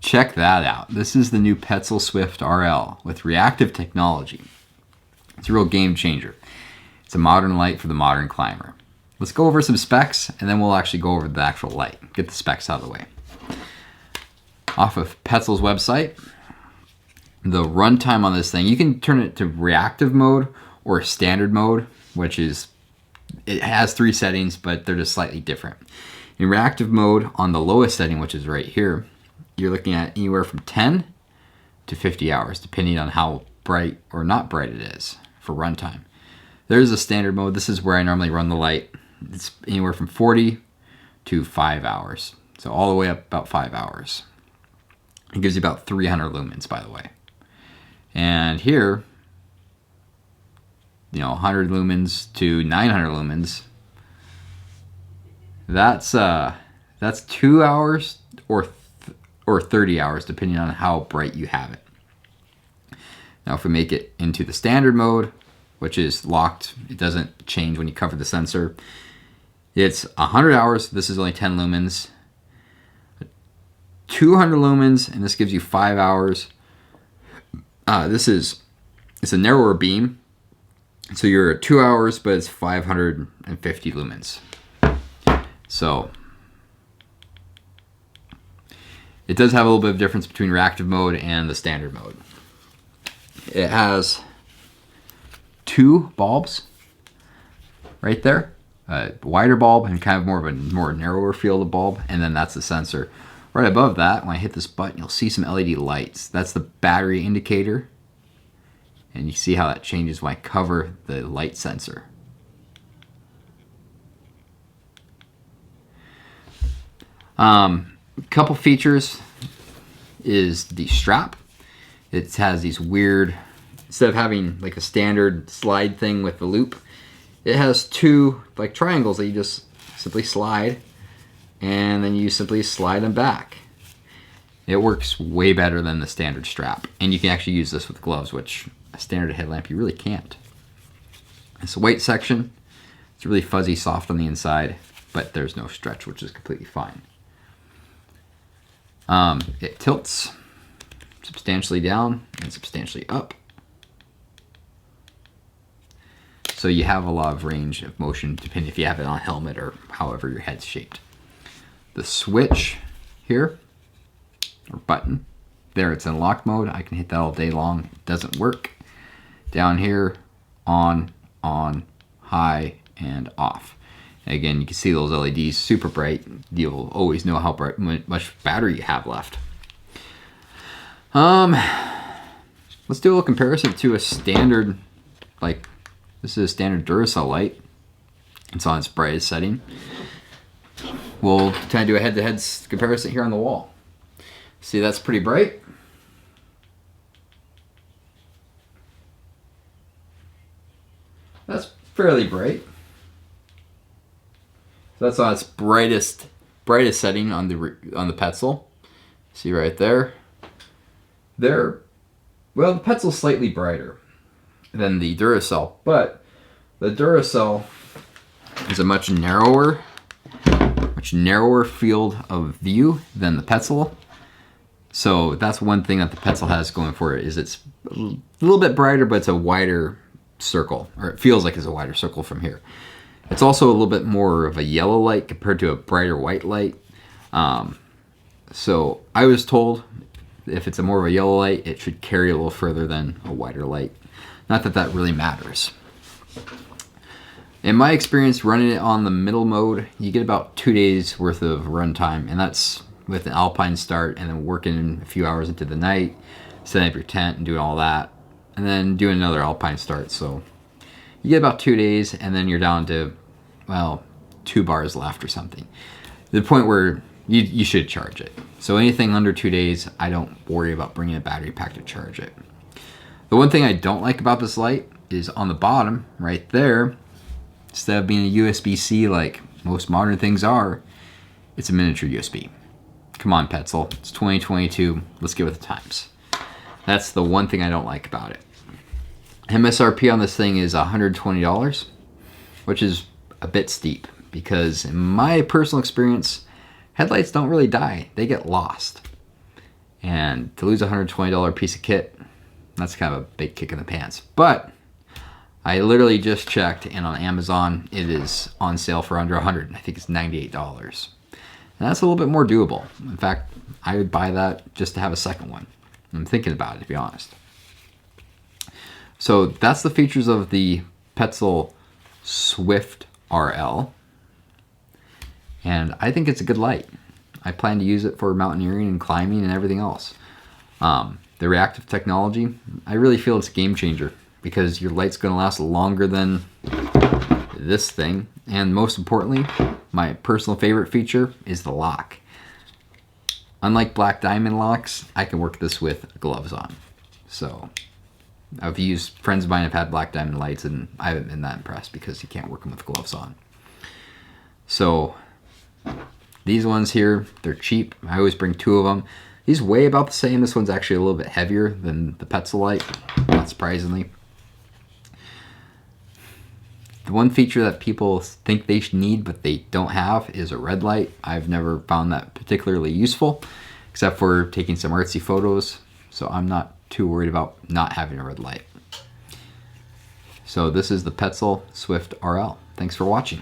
check that out. This is the new Petzl Swift RL with reactive technology. It's a real game changer. It's a modern light for the modern climber. Let's go over some specs, and then we'll actually go over the actual light. Get the specs out of the way. Off of Petzl's website, the runtime on this thing, you can turn it to reactive mode or standard mode, which is, it has 3 settings, but they're just slightly different. In reactive mode, on the lowest setting, which is right here, you're looking at anywhere from 10 to 50 hours, depending on how bright or not bright it is for runtime. There's a standard mode. This is where I normally run the light. It's anywhere from 40 to 5 hours. So all the way up about 5 hours. It gives you about 300 lumens, by the way. And here, 100 lumens to 900 lumens. That's 2 hours or 30 hours, depending on how bright you have it. Now, if we make it into the standard mode, which is locked, it doesn't change when you cover the sensor. It's 100 hours. This is only 10 lumens. 200 lumens, and this gives you 5 hours. It's a narrower beam, so you're at 2 hours, but it's 550 lumens. So it does have a little bit of difference between reactive mode and the standard mode. It has 2 bulbs right there, a wider bulb and kind of more of a more narrower field of bulb, and then that's the sensor. Right above that, when I hit this button, you'll see some LED lights. That's the battery indicator, and you see how that changes when I cover the light sensor. Couple features is the strap. It has these weird, instead of having like a standard slide thing with the loop, it has 2 like triangles that you just simply slide, and then you simply slide them back. It works way better than the standard strap, and you can actually use this with gloves, which a standard headlamp you really can't. It's a weight section. It's really fuzzy, soft on the inside, but there's no stretch, which is completely fine. It tilts substantially down and substantially up. So you have a lot of range of motion depending if you have it on a helmet or however your head's shaped. The switch here, or button, there it's in lock mode. I can hit that all day long. It doesn't work. Down here, on, high, and off. And again, you can see those LEDs super bright. You'll always know how much battery you have left. Let's do a little comparison to a standard, like this is a standard Duracell light. It's on its brightest setting. We'll kind of do a head-to-head comparison here on the wall. See, that's pretty bright. That's fairly bright. So that's on its brightest setting on the Petzl. See right there. Well, the Petzl's slightly brighter than the Duracell, but the Duracell is a much narrower field of view than the Petzl. So that's one thing that the Petzl has going for it, is it's a little bit brighter, but it's a wider circle, or it feels like it's a wider circle from here. It's also a little bit more of a yellow light compared to a brighter white light. So I was told if it's a more of a yellow light, it should carry a little further than a wider light. Not that that really matters. In my experience running it on the middle mode, you get about 2 days worth of runtime, and that's with an alpine start and then working a few hours into the night, setting up your tent and doing all that, and then doing another alpine start. So you get about 2 days, and then you're down to, well, 2 bars left or something. To the point where you should charge it. So anything under 2 days, I don't worry about bringing a battery pack to charge it. The one thing I don't like about this light is on the bottom, right there, instead of being a USB-C like most modern things are, it's a miniature USB. Come on, Petzl, it's 2022, let's get with the times. That's the one thing I don't like about it. MSRP on this thing is $120, which is a bit steep because in my personal experience, headlights don't really die, they get lost. And to lose a $120 piece of kit, that's kind of a big kick in the pants. But I literally just checked, and on Amazon, it is on sale for under $100. I think it's $98. And that's a little bit more doable. In fact, I would buy that just to have a second one. I'm thinking about it, to be honest. So that's the features of the Petzl Swift RL. And I think it's a good light. I plan to use it for mountaineering and climbing and everything else. The reactive technology, I really feel it's a game changer because your light's going to last longer than this thing. And most importantly, my personal favorite feature is the lock. Unlike black diamond locks, I can work this with gloves on. So I've used, friends of mine have had black diamond lights and I haven't been that impressed because you can't work them with gloves on. So these ones here, they're cheap. I always bring 2 of them. These weigh about the same. This one's actually a little bit heavier than the Petzl light, not surprisingly. The one feature that people think they should need but they don't have is a red light. I've never found that particularly useful, except for taking some artsy photos. So I'm not too worried about not having a red light. So this is the Petzl Swift RL. Thanks for watching.